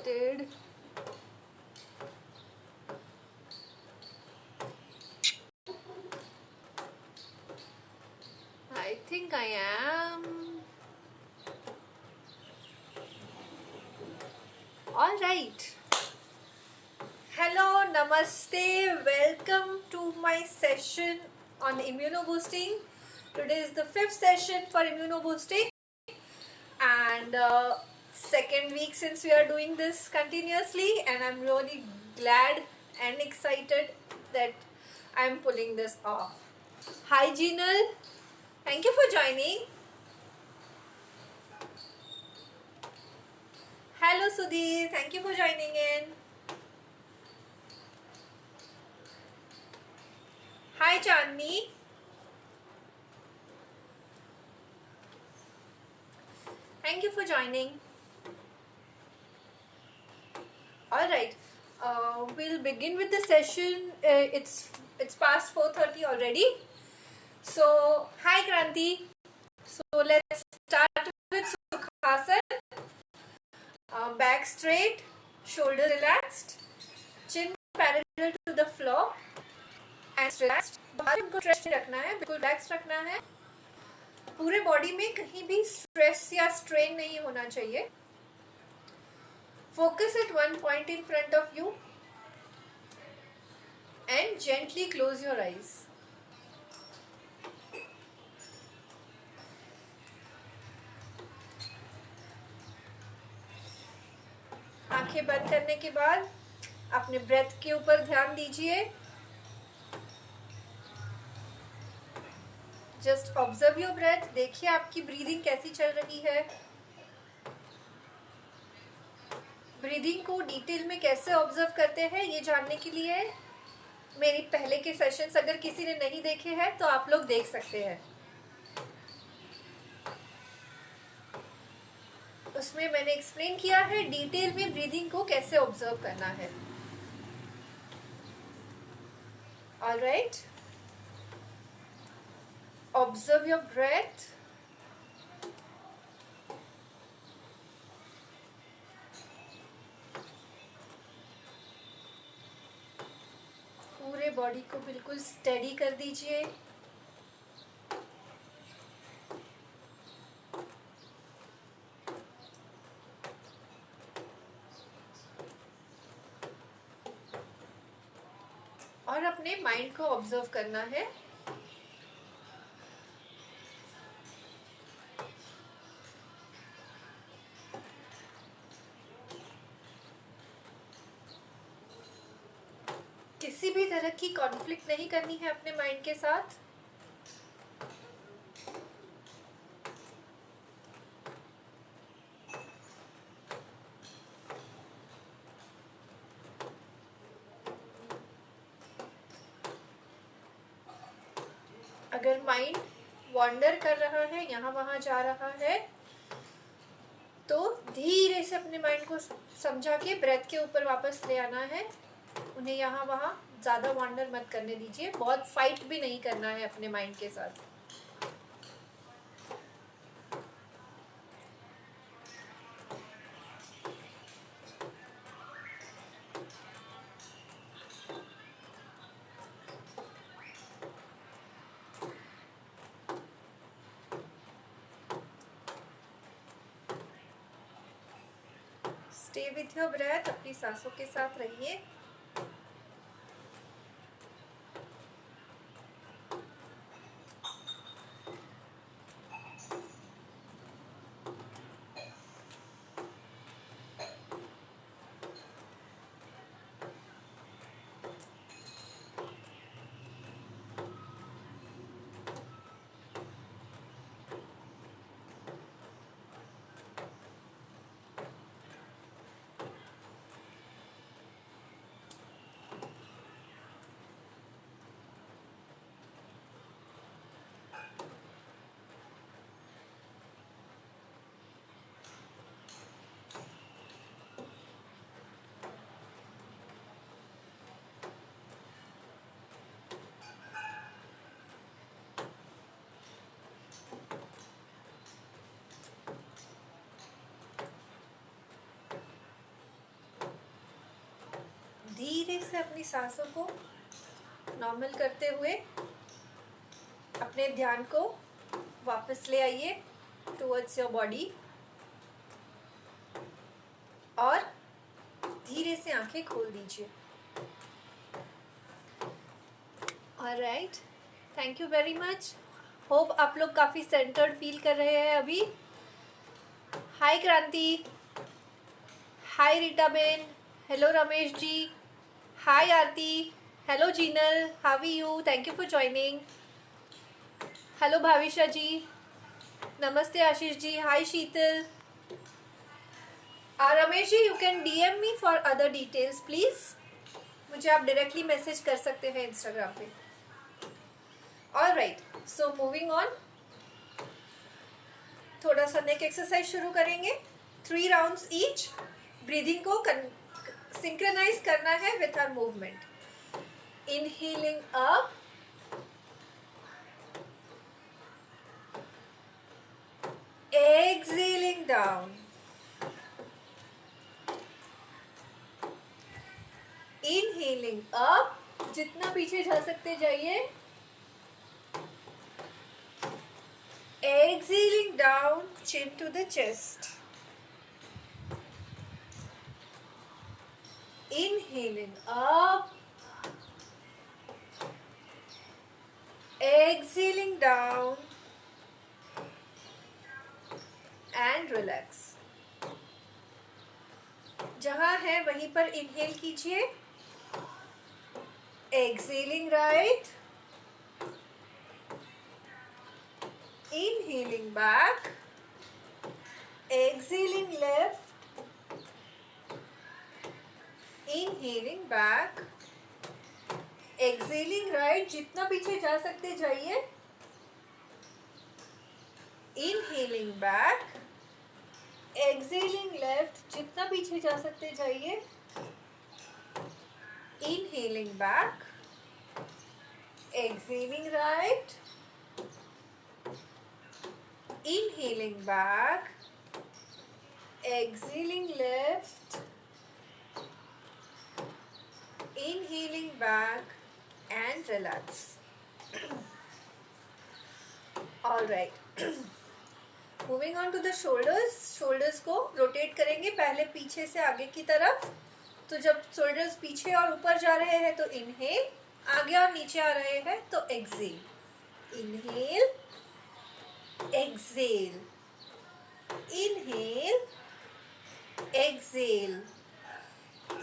Did I think I am. All right. Hello, namaste. Welcome to my session on immunoboosting. Today is the fifth session for immunoboosting, and second week since we are doing this continuously, and I'm really glad and excited that I'm pulling this off. Hi, Jinal. Thank you for joining. Hello, Sudhir. Thank you for joining in. Hi, Chandni. Thank you for joining. All right. We'll begin with the session. It's past 4:30 already. So, hi, Kranti. So let's start with Sukhasan. Back straight, shoulder relaxed, chin parallel to the floor, hands relaxed. बाहर इनको stretch रखना है, बिल्कुल relax रखना है. पूरे body में कहीं भी स्ट्रेस या स्ट्रेन नहीं होना चाहिए. Focus at one point in front of you and gently close your eyes. आंखें बंद करने के बाद अपने ब्रेथ के ऊपर ध्यान दीजिए. Just observe your breath. देखिए आपकी ब्रीदिंग कैसी चल रही है. ब्रीदिंग को डिटेल में कैसे ऑब्जर्व करते हैं ये जानने के लिए मेरी पहले के सेशंस अगर किसी ने नहीं देखे हैं तो आप लोग देख सकते हैं. उसमें मैंने एक्सप्लेन किया है डिटेल में ब्रीदिंग को कैसे ऑब्जर्व करना है. All right. Observe your breath. पूरे बॉडी को बिल्कुल स्टेडी कर दीजिए. और अपने माइंड को ऑब्जर्व करना है. किसी भी तरह की कॉन्फ्लिक्ट नहीं करनी है अपने माइंड के साथ. अगर माइंड वॉन्डर कर रहा है, यहाँ वहाँ जा रहा है, तो धीरे से अपने माइंड को समझा के ब्रेथ के ऊपर वापस ले आना है. उन्हें यहाँ वहाँ ज़्यादा वॉन्डर मत करने दीजिए. बहुत फाइट भी नहीं करना है अपने माइंड के साथ. Stay with your breath. अपनी सांसों के साथ रहिए. से अपनी सांसों को नॉर्मल करते हुए अपने ध्यान को वापस ले आइए टुवर्ड्स योर बॉडी और धीरे से आंखें खोल दीजिए। Alright, thank you very much. Hope आप लोग काफ़ी सेंटर्ड फील कर रहे हैं अभी। Hi Kranti, hi Rita Ben, hello Ramesh ji, hi Aarti, hello Jinal, how are you, thank you for joining. Hello Bhavisha ji, नमस्ते Ashish ji, hi Sheetal. Ramesh ji, you can DM me for other details please. मुझे आप डायरेक्टली मैसेज कर सकते हैं इंस्टाग्राम पे। ऑलराइट, सो मूविंग ऑन, थोड़ा सा नेक एक्सरसाइज शुरू करेंगे। 3 राउंड्स ईच। ब्रीदिंग को सिंक्रोनाइज करना है with our movement. Inhaling up, exhaling down, inhaling up, जितना पीछे जा सकते जाइए, exhaling down, chin to the chest, inhaling up, exhaling down and relax। जहां है वहीं पर इनहेल कीजिए, exhaling right, inhaling back, exhaling left, inhaling back, exhaling right, जितना पीछे जा सकते जाइए, inhaling back, exhaling left, जितना पीछे जा सकते जाइए, inhaling back, exhaling right, inhaling back, exhaling left, inhaling back and relax। all right, moving on to the shoulders. Shoulders को रोटेट करेंगे पहले पीछे से आगे की तरफ। तो जब शोल्डर्स पीछे और ऊपर जा रहे हैं तो इनहेल, आगे और नीचे आ रहे हैं तो exhale. Inhale, exhale, inhale, exhale,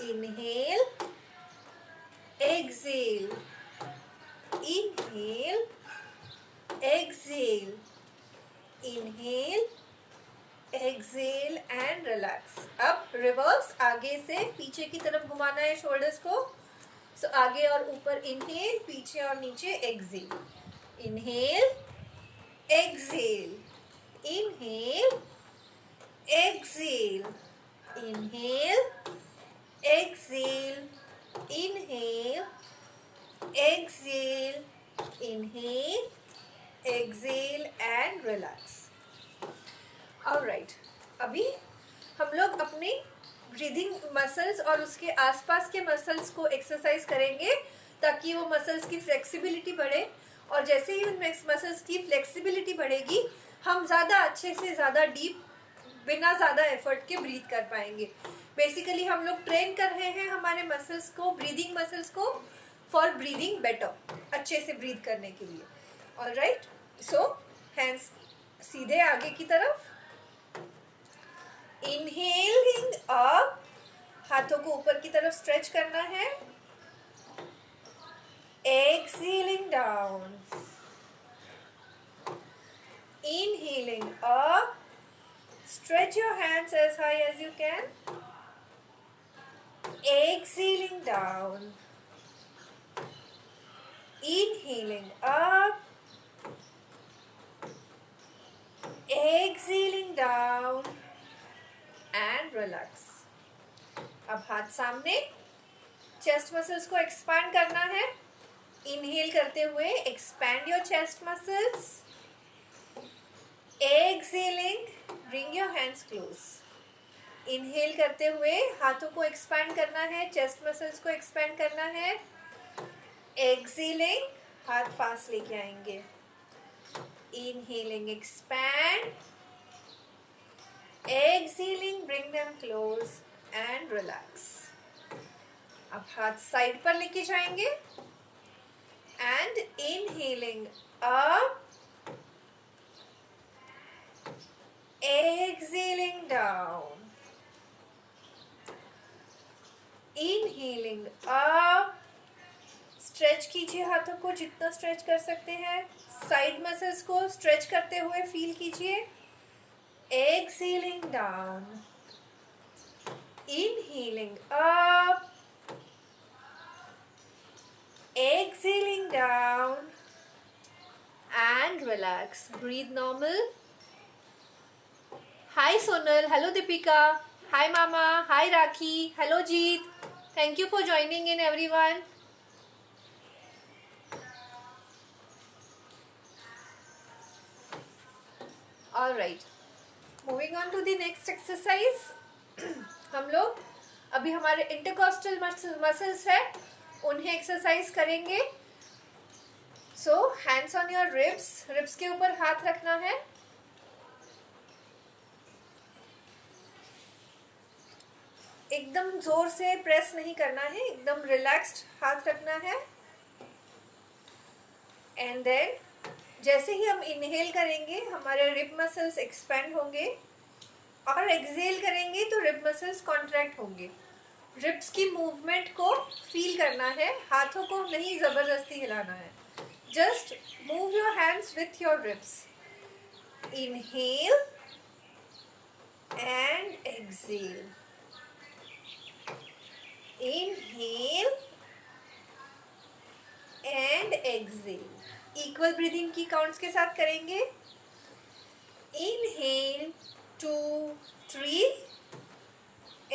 inhale, exhale, inhale, exhale, inhale, exhale and relax. अब रिवर्स, आगे से पीछे की तरफ घुमाना है शोल्डर्स को। सो आगे और ऊपर इनहेल, पीछे और नीचे exhale. Inhale, exhale, inhale, exhale, inhale, exhale, inhale, exhale, inhale, exhale and relax. Alright, अभी हम लोग अपनी ब्रीदिंग मसल्स और उसके आसपास के मसल्स को एक्सरसाइज करेंगे ताकि वो मसल्स की फ्लेक्सिबिलिटी बढ़े। और जैसे ही उन मसल्स की फ्लेक्सिबिलिटी बढ़ेगी, हम ज़्यादा अच्छे से ज़्यादा डीप, बिना ज़्यादा एफर्ट के ब्रीथ कर पाएंगे। बेसिकली हम लोग ट्रेन कर रहे हैं हमारे मसल्स को, ब्रीदिंग मसल्स को, फॉर ब्रीदिंग बेटर, अच्छे से ब्रीथ करने के लिए। ऑलराइट, सो हैंड्स सीधे आगे की तरफ, इनहेलिंग अप, हाथों को ऊपर की तरफ स्ट्रेच करना है, excelling down, inhaling up, stretch your hands as high as you can, exhaling down, inhaling up, exhaling down and relax। अब हाथ सामने, चेस्ट मसल्स को एक्सपांड करना है। इनहेल करते हुए expand your chest muscles, exhaling, bring your hands close, inhale करते हुए हाथों को एक्सपैंड करना है, चेस्ट मसल्स को एक्सपैंड करना है। एक्सेलिंग, हाथ पास लेके आएंगे। Inhaling, expand. Excelling, bring them close and relax. अब हाथ साइड पर लेके जाएंगे and inhaling up, exhaling down, inhaling up, stretch कीजिए हाथों को जितना स्ट्रेच कर सकते हैं, साइड मसल्स को स्ट्रेच करते हुए फील कीजिए। exhaling down, inhaling up, exhaling down and relax. Breathe normal. Hi Sonal, hello Deepika, hi Mama, hi Rakhi, hello Jeet. Thank you for joining in everyone. All right, moving on to the next exercise. हम लोग अभी हमारे intercostal muscles है उन्हें exercise करेंगे। So hands on your ribs, ribs के ऊपर हाथ रखना है। एकदम जोर से प्रेस नहीं करना है, एकदम रिलैक्स्ड हाथ रखना है। एंड देन जैसे ही हम इनहेल करेंगे हमारे रिब मसल्स एक्सपेंड होंगे और एक्सहेल करेंगे तो रिब मसल्स कॉन्ट्रैक्ट होंगे। रिब्स की मूवमेंट को फील करना है, हाथों को नहीं जबरदस्ती हिलाना है। Just move your hands with your ribs. Inhale and exhale, inhale and exhale. Equal breathing की काउंट्स के साथ करेंगे। Inhale 2 3,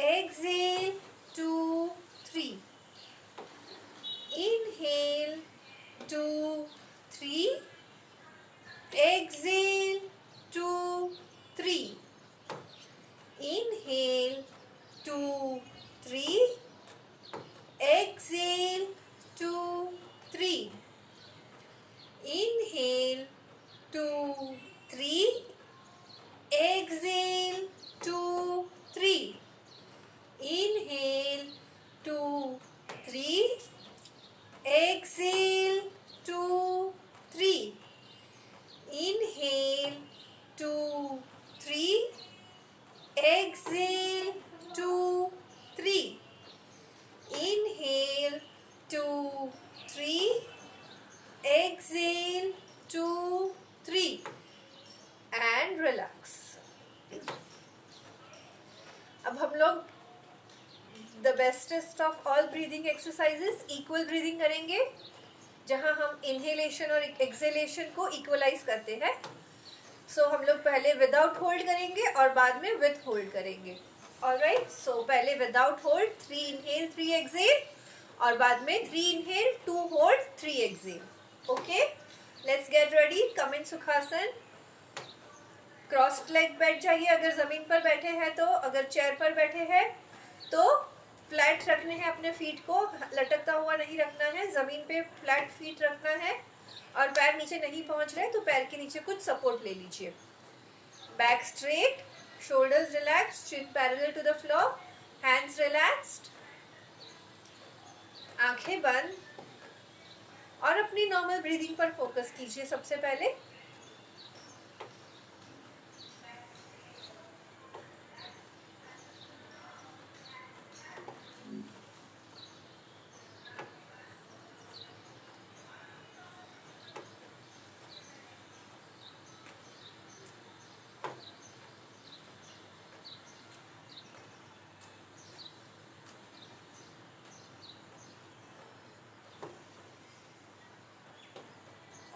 exhale 2 3, inhale 2 3, exhale 2 3, inhale 2 3, exhale 2 3, inhale 2 3, exhale 2 3, inhale 2 3, exhale 2 3, inhale 2 3, exhale 2 3, inhale 2 3, exhale 2 3 and relax. अब हम लोग the bestest of all breathing exercises equal breathing करेंगे, जहां हम इनहेलेशन और एक्सहेलेशन को इक्वलाइज करते हैं। सो हम लोग पहले विदाउट होल्ड करेंगे और बाद में विद होल्ड करेंगे। ऑलराइट, सो पहले विदाउट होल्ड 3 इनहेल 3 एक्सहेल और बाद में 3 inhale 2 hold 3 exhale. Okay, let's get ready. Come in Sukhasana. Crossed leg बैठ जाइए अगर जमीन पर बैठे हैं तो, अगर चेयर पर बैठे हैं तो फ्लैट रखने हैं अपने फीट को, लटकता हुआ नहीं रखना है, जमीन पे फ्लैट फीट रखना है। और पैर नीचे नहीं पहुंच रहे तो पैर के नीचे कुछ सपोर्ट ले लीजिए। Back straight, shoulders relax, chin parallel to the floor, hands relaxed, आंखें बंद और अपनी नॉर्मल ब्रीदिंग पर फोकस कीजिए सबसे पहले।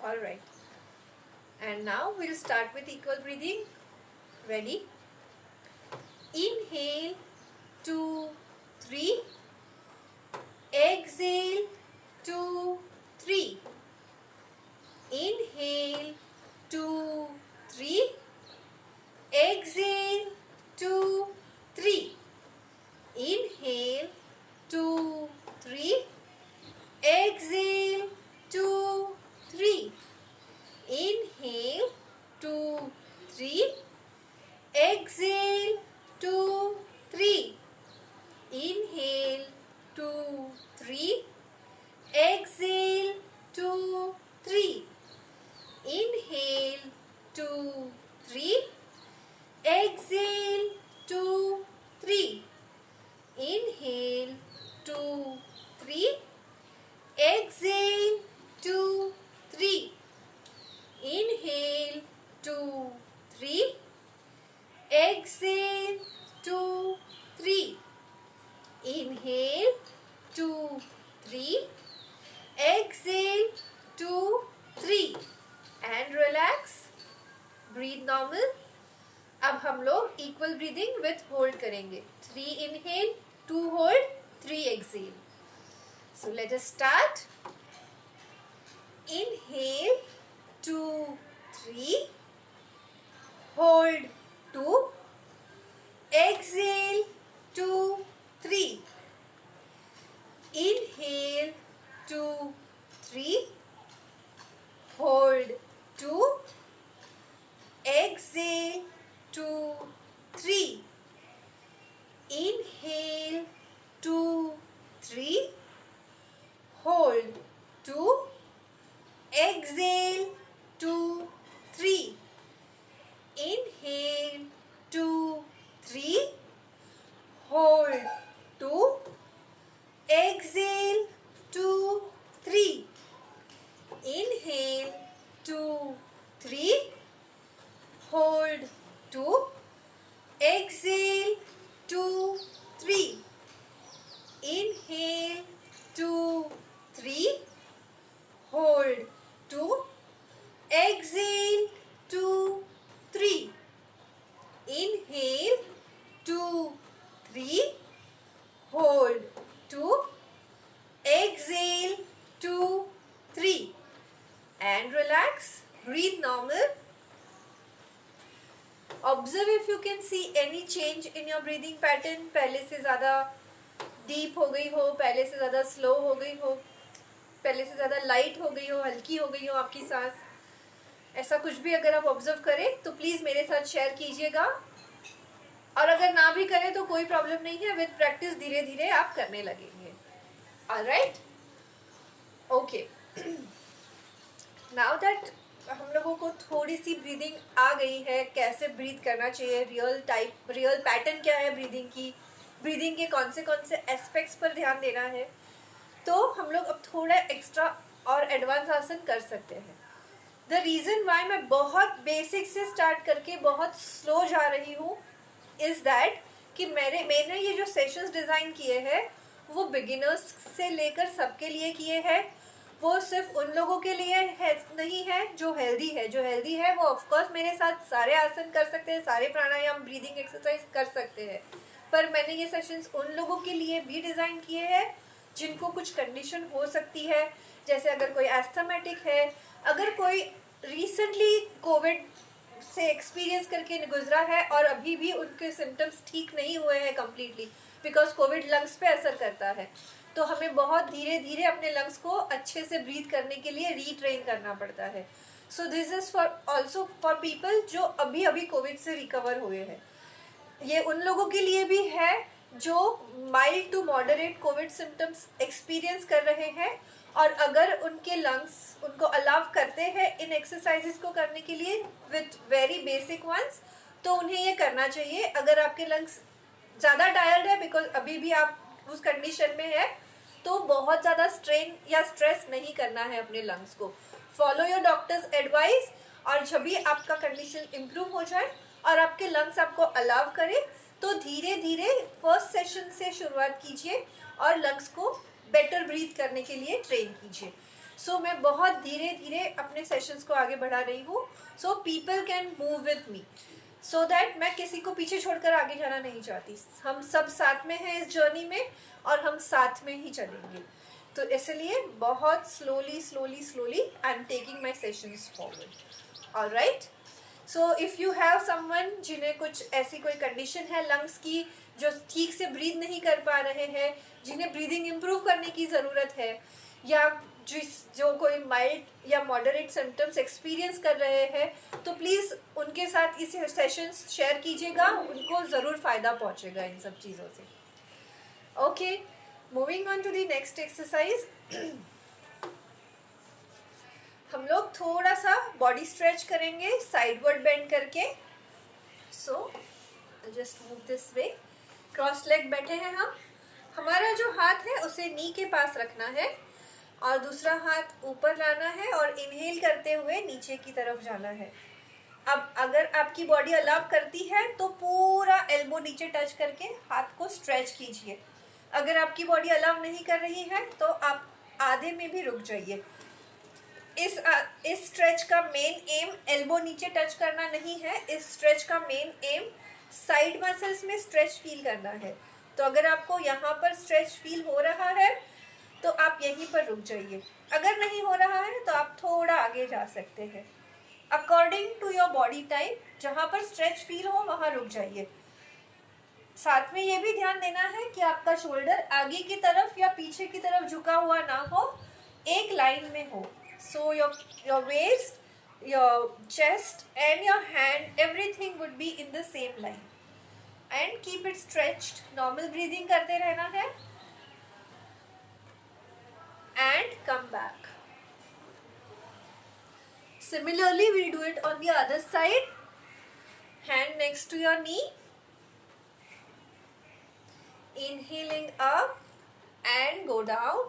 All right, and now we'll start with equal breathing. Ready? Inhale 2 3, exhale 2 3, inhale 2 3, exhale 2 3, 3. Exhale, 2, 3. Inhale, 2, 3. Exhale, 2, 3. Inhale, 2, 3. Exhale, 2, 3. Inhale, 2, 3. Exhale, 2, 3. Inhale, 2, 3. Exhale, 2, 3. Inhale, 2, 3. Exhale, 2, 3. And relax. Breathe normal. अब हम लोग equal breathing with hold करेंगे. 3 inhale, 2 hold, 3 exhale. So let us start. Inhale, 2, 3. Hold, 2. Exhale, 2, 3. Inhale, 2, 3. Hold, 2. Exhale, 2, 3. Inhale, 2, 3. Hold, 2. Exhale, 2, 3. Inhale, 2, 3. Hold, 2. Exhale, 2, 3. Inhale, 2, 3. Hold, 2. Exhale, 2, 3. Inhale, 2, 3. Hold, 2. Exhale, 2, 3. Inhale, 2, 3. Hold, 2. Exhale, 2, 3. And relax. Breathe normal. Observe if you can see any change in your breathing pattern. पहले से ज़्यादा deep हो गई हो, पहले से ज़्यादा slow हो गई हो, पहले से ज़्यादा लाइट हो गई हो, हल्की हो गई हो आपकी सांस. ऐसा कुछ भी अगर आप ऑब्जर्व करें तो प्लीज़ मेरे साथ शेयर कीजिएगा. और अगर ना भी करें तो कोई प्रॉब्लम नहीं है. विद प्रैक्टिस धीरे धीरे आप करने लगेंगे. Alright, okay. नाउ दैट हम लोगों को थोड़ी सी ब्रीदिंग आ गई है, कैसे ब्रीथ करना चाहिए, रियल पैटर्न क्या है ब्रीदिंग की, ब्रीदिंग के कौन से एस्पेक्ट्स पर ध्यान देना है, तो हम लोग अब थोड़ा एक्स्ट्रा और एडवांस आसन कर सकते हैं. द रीज़न वाई मैं बहुत बेसिक से स्टार्ट करके बहुत स्लो जा रही हूँ इज़ दैट कि मैंने ये जो सेशंस डिज़ाइन किए हैं वो बिगिनर्स से लेकर सबके लिए किए हैं. वो सिर्फ उन लोगों के लिए है नहीं है जो हेल्दी है. जो हेल्दी है वो ऑफकोर्स मेरे साथ सारे आसन कर सकते हैं, सारे प्राणायाम, ब्रीदिंग एक्सरसाइज कर सकते हैं. पर मैंने ये सेशंस उन लोगों के लिए भी डिज़ाइन किए हैं जिनको कुछ कंडीशन हो सकती है. जैसे अगर कोई एस्थमेटिक है, अगर कोई रिसेंटली कोविड से एक्सपीरियंस करके गुजरा है और अभी भी उनके सिम्टम्स ठीक नहीं हुए हैं कम्प्लीटली, बिकॉज कोविड लंग्स पे असर करता है. तो हमें बहुत धीरे धीरे अपने लंग्स को अच्छे से ब्रीथ करने के लिए रीट्रेन करना पड़ता है. So this is for also for people जो अभी अभी कोविड से रिकवर हुए हैं. ये उन लोगों के लिए भी है जो mild to moderate COVID symptoms experience कर रहे हैं, और अगर उनके लंग्स उनको अलाउ करते हैं इन एक्सरसाइजेस को करने के लिए विथ वेरी बेसिक वंस, तो उन्हें ये करना चाहिए. अगर आपके लंग्स ज़्यादा टायर्ड है बिकॉज अभी भी आप उस कंडीशन में है, तो बहुत ज़्यादा स्ट्रेन या स्ट्रेस नहीं करना है अपने लंग्स को. फॉलो योर डॉक्टर्स एडवाइस, और जब भी आपका कंडीशन इम्प्रूव हो जाए और आपके लंग्स आपको अलाउ करें तो धीरे धीरे फर्स्ट सेशन से शुरुआत कीजिए और लंग्स को बेटर ब्रीथ करने के लिए ट्रेन कीजिए. सो मैं बहुत धीरे धीरे अपने सेशंस को आगे बढ़ा रही हूँ, so people can move with me, so that मैं किसी को पीछे छोड़कर आगे जाना नहीं चाहती. हम सब साथ में हैं इस जर्नी में और हम साथ में ही चलेंगे. तो इसलिए बहुत slowly I am taking my sessions forward. Alright, so if you have someone जिन्हें कुछ ऐसी कोई कंडीशन है लंग्स की, जो ठीक से ब्रीथ नहीं कर पा रहे हैं, जिन्हें ब्रीदिंग इम्प्रूव करने की ज़रूरत है, या जो कोई माइल्ड या मॉडरेट सिम्टम्स एक्सपीरियंस कर रहे हैं तो प्लीज़ उनके साथ इस सेशंस शेयर कीजिएगा, उनको ज़रूर फ़ायदा पहुंचेगा इन सब चीज़ों से। Okay, moving on to the next exercise. हम लोग थोड़ा सा बॉडी स्ट्रेच करेंगे साइडवर्ड बेंड करके। So just move this way. Cross leg बैठे हैं हम। हमारा जो हाथ है उसे नी के पास रखना है और दूसरा हाथ ऊपर लाना है और इनहेल करते हुए नीचे की तरफ जाना है। अब अगर आपकी बॉडी अलाउ करती है तो पूरा एल्बो नीचे टच करके हाथ को स्ट्रेच कीजिए। अगर आपकी बॉडी अलाउ नहीं कर रही है तो आप आधे में भी रुक जाइए। इस स्ट्रेच का मेन एम एल्बो नीचे टच करना नहीं है। इस स्ट्रेच का मेन एम साइड मसल्स में स्ट्रेच फील करना है। तो अगर आपको यहाँ पर स्ट्रेच फील हो रहा है तो आप यहीं पर रुक जाइए। अगर नहीं हो रहा है तो आप थोड़ा आगे जा सकते हैं। According to your body type, जहाँ पर स्ट्रेच फील हो वहाँ रुक जाइए। साथ में ये भी ध्यान देना है कि आपका शोल्डर आगे की तरफ या पीछे की तरफ झुका हुआ ना हो, एक लाइन में हो। So your waist, your chest and your hand, everything would be in the same line and keep it stretched. Normal breathing करते रहना है and come back. Similarly, we'll do it on the other side. Hand next to your knee. Inhaling up and go down.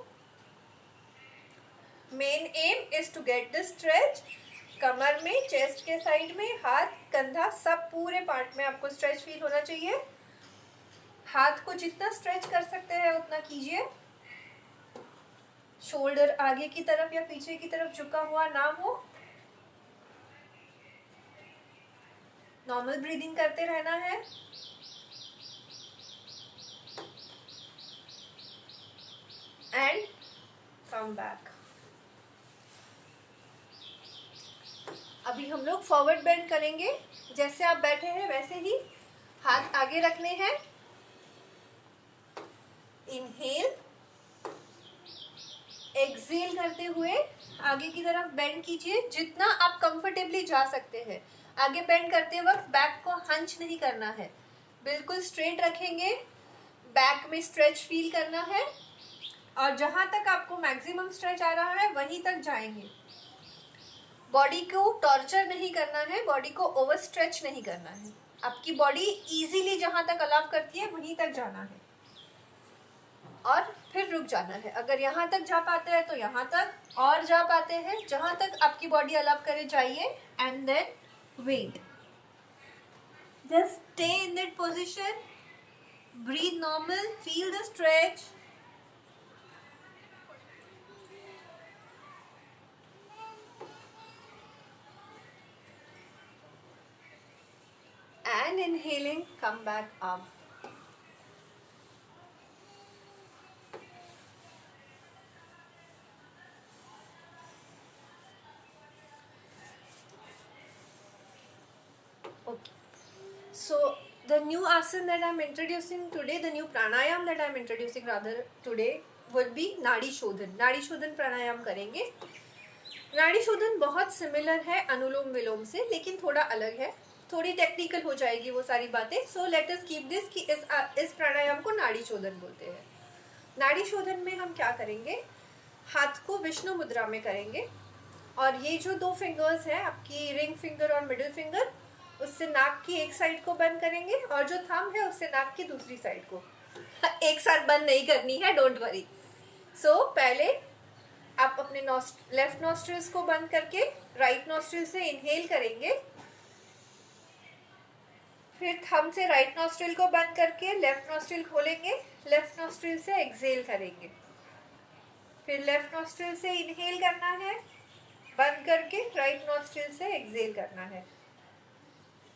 Main aim is to get the stretch. कमर में, chest के side में, हाथ, कंधा, सब पूरे पार्ट में आपको stretch feel होना चाहिए। हाथ को जितना स्ट्रेच कर सकते हैं उतना कीजिए। शोल्डर आगे की तरफ या पीछे की तरफ झुका हुआ ना हो। नॉर्मल ब्रीदिंग करते रहना है। And come back. अभी हम लोग फॉरवर्ड बेंड करेंगे। जैसे आप बैठे हैं वैसे ही हाथ आगे रखने हैं। इनहेल, एक्सहेल करते हुए आगे की तरफ बेंड कीजिए जितना आप कंफर्टेबली जा सकते हैं। आगे बेंड करते वक्त बैक को हंच नहीं करना है, बिल्कुल स्ट्रेट रखेंगे। बैक में स्ट्रेच फील करना है और जहां तक आपको मैक्सिमम स्ट्रेच आ रहा है वहीं तक जाएंगे। बॉडी को टॉर्चर नहीं करना है, बॉडी को ओवर स्ट्रेच नहीं करना है। आपकी बॉडी इजीली जहां तक अलाउ करती है वहीं तक जाना है और फिर रुक जाना है। अगर यहाँ तक जा पाते हैं तो यहाँ तक, और जा पाते हैं जहां तक आपकी बॉडी अलाउ करे जाइए and then wait. Just stay in that position, breathe normal, feel the stretch. And inhaling, come back up. Okay. So the new asana that I am introducing today, the new pranayam that I am introducing rather today would be नाड़ी शोधन। नाड़ी शोधन प्राणायाम करेंगे। नाड़ी शोधन बहुत similar है अनुलोम विलोम से, लेकिन थोड़ा अलग है, थोड़ी टेक्निकल हो जाएगी वो सारी बातें। So let us keep this कि इस प्राणायाम को नाड़ी शोधन बोलते हैं। नाड़ी शोधन में हम क्या करेंगे, हाथ को विष्णु मुद्रा में करेंगे और ये जो दो फिंगर्स हैं आपकी रिंग फिंगर और मिडिल फिंगर, उससे नाक की एक साइड को बंद करेंगे और जो थंब है उससे नाक की दूसरी साइड को। एक साथ बंद नहीं करनी है, डोंट वरी। सो पहले आप अपने लेफ्ट नॉस्ट्रिल्स को बंद करके राइट नॉस्ट्रिल से इनहेल करेंगे, फिर थंब से राइट नॉस्ट्रिल को बंद करके लेफ्ट नॉस्ट्रिल खोलेंगे, लेफ्ट नॉस्ट्रिल से एक्सहेल करेंगे, फिर लेफ्ट नॉस्ट्रिल से इनहेल करना है, बंद करके राइट नॉस्ट्रिल से एक्सहेल करना है।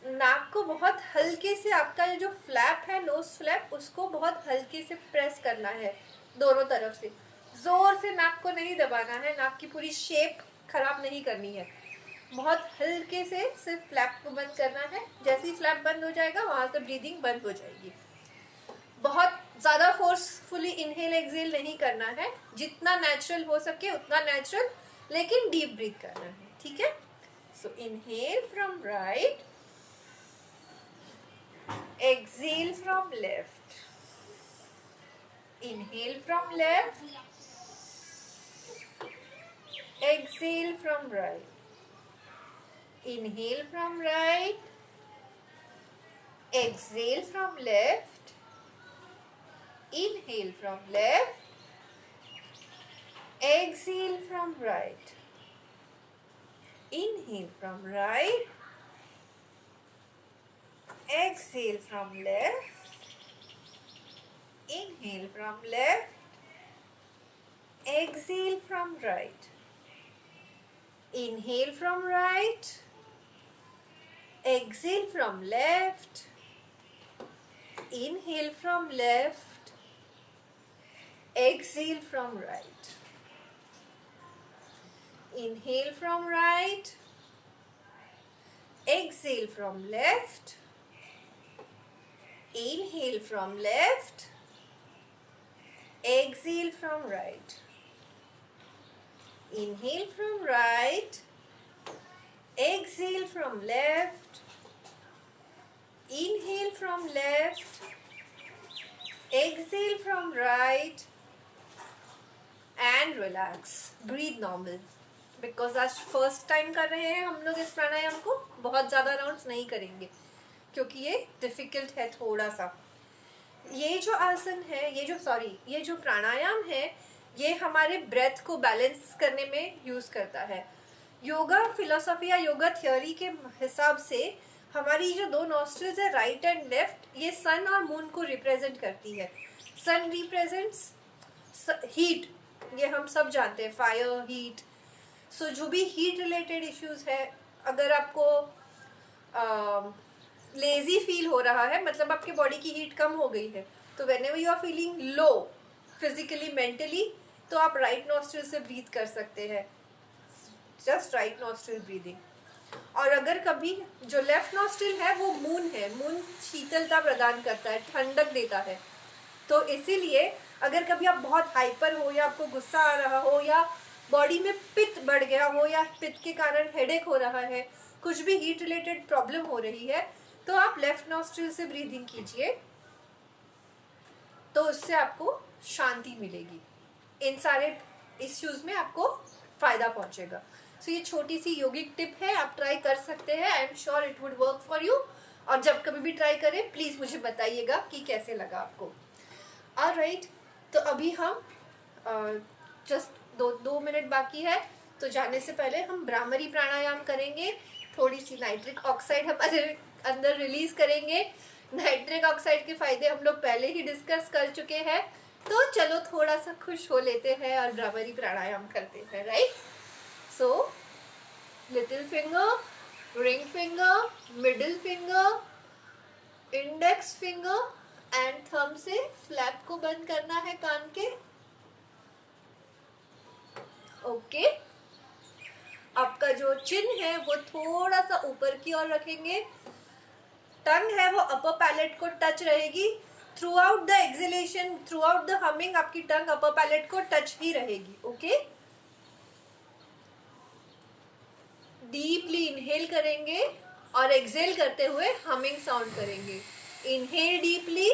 नाक को बहुत हल्के से, आपका ये जो फ्लैप है नोज फ्लैप, उसको बहुत हल्के से प्रेस करना है दोनों तरफ से। जोर से नाक को नहीं दबाना है, नाक की पूरी शेप खराब नहीं करनी है, बहुत हल्के से सिर्फ फ्लैप को बंद करना है। जैसे ही फ्लैप बंद हो जाएगा वहां से ब्रीदिंग बंद हो जाएगी। बहुत ज़्यादा फोर्सफुली इनहेल एक्सहेल नहीं करना है, जितना नेचुरल हो सके उतना नेचुरल, लेकिन डीप ब्रीथ करना है, ठीक है। So inhale from right, exhale from left, inhale from left, exhale from right, inhale from right, exhale from left, inhale from left, exhale from right, inhale from right, exhale from left, inhale from left, exhale from right, inhale from right, exhale from left, inhale from left, exhale from right, inhale from right, exhale from left, inhale from left, exhale from right, inhale from right, exhale from left, inhale from left, exhale from right, and relax. Breathe normal. Because आज first time कर रहे हैं हम लोग इस प्राणायाम को, बहुत ज़्यादा राउंड्स नहीं करेंगे क्योंकि ये डिफ़िकल्ट है थोड़ा सा। ये जो आसन है, ये जो प्राणायाम है, ये हमारे ब्रेथ को बैलेंस करने में यूज़ करता है। योगा फिलोसफी या योगा थ्योरी के हिसाब से हमारी जो दो नॉस्ट्रिल्स है, राइट एंड लेफ्ट, ये सन और मून को रिप्रेजेंट करती है। सन रिप्रेजेंट्स हीट, ये हम सब जानते हैं, फायर, हीट। सो जो भी हीट रिलेटेड इश्यूज है, अगर आपको लेजी फील हो रहा है, मतलब आपके बॉडी की हीट कम हो गई है, तो whenever you are feeling low physically mentally, तो आप राइट नॉस्ट्रिल से ब्रीथ कर सकते हैं, जस्ट राइट नॉस्ट्रिल ब्रीदिंग। और अगर कभी जो लेफ्ट नॉस्ट्रिल है वो मून है, मून शीतलता प्रदान करता है, ठंडक देता है। तो इसीलिए अगर कभी आप बहुत हाइपर हो, या आपको गुस्सा आ रहा हो, या बॉडी में पित्त बढ़ गया हो, या पित्त के कारण हेडेक हो रहा है, कुछ भी हीट रिलेटेड प्रॉब्लम हो रही है, तो आप लेफ्ट नॉस्ट्रिल से ब्रीदिंग कीजिए, तो उससे आपको शांति मिलेगी। इन सारे इश्यूज में आपको फायदा पहुंचेगा। सो ये छोटी सी योगिक टिप है, आप ट्राई कर सकते हैं। I am sure it would work for you. और जब कभी भी ट्राई करें, प्लीज़ मुझे बताइएगा कि कैसे लगा आपको। ऑलराइट, तो अभी हम जस्ट दो मिनट बाकी है, तो जाने से पहले हम भ्रामरी प्राणायाम करेंगे। थोड़ी सी नाइट्रिक ऑक्साइड हमारे अंदर रिलीज करेंगे। नाइट्रिक ऑक्साइड के फायदे हम लोग पहले ही डिस्कस कर चुके हैं, तो चलो थोड़ा सा खुश हो लेते हैं और भ्रामरी प्राणायाम करते हैं, right. So little finger, ring finger, middle finger, index finger and thumb से फ्लैप को बंद करना है कान के। ओके, आपका जो चिन है वो थोड़ा सा ऊपर की ओर रखेंगे। टंग है वो अपर पैलेट को टच रहेगी। Through out the exhalation, through out the humming, आपकी टंग अपर पैलेट को टच ही रहेगी। ओके, डीपली इनहेल करेंगे और एक्सहेल करते हुए हमिंग साउंड करेंगे। Inhale deeply,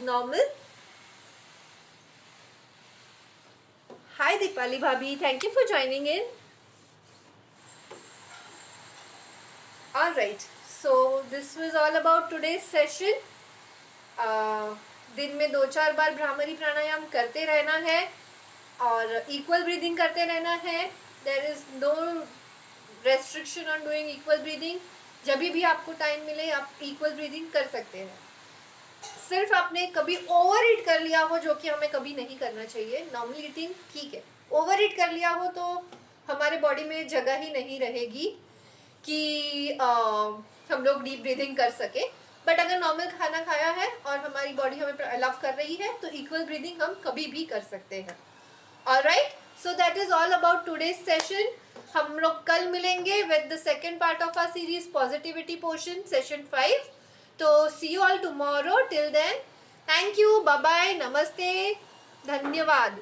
normal. Hi Deepali Bhabhi, thank you for joining in. Alright, so this was all about today's session. दिन में 2-4 बार भ्रामरी प्राणायाम करते रहना है और इक्वल ब्रीदिंग करते रहना है. There is no restriction on doing equal breathing. जब भी आपको टाइम मिले आप इक्वल ब्रीदिंग कर सकते हैं. सिर्फ आपने कभी ओवर ईट कर लिया हो, जो कि हमें कभी नहीं करना चाहिए. नॉर्मल ईटिंग ठीक है, ओवर ईट कर लिया हो तो हमारे बॉडी में जगह ही नहीं रहेगी कि हम लोग डीप ब्रीदिंग कर सके. बट अगर नॉर्मल खाना खाया है और हमारी बॉडी हमें अलाउ कर रही है तो इक्वल ब्रीदिंग हम कभी भी कर सकते हैं. Alright, so that is all about today's session. हम लोग कल मिलेंगे with the second part of our series positivity portion, session 5. तो see you all tomorrow. Till then, thank you, bye bye, नमस्ते, धन्यवाद.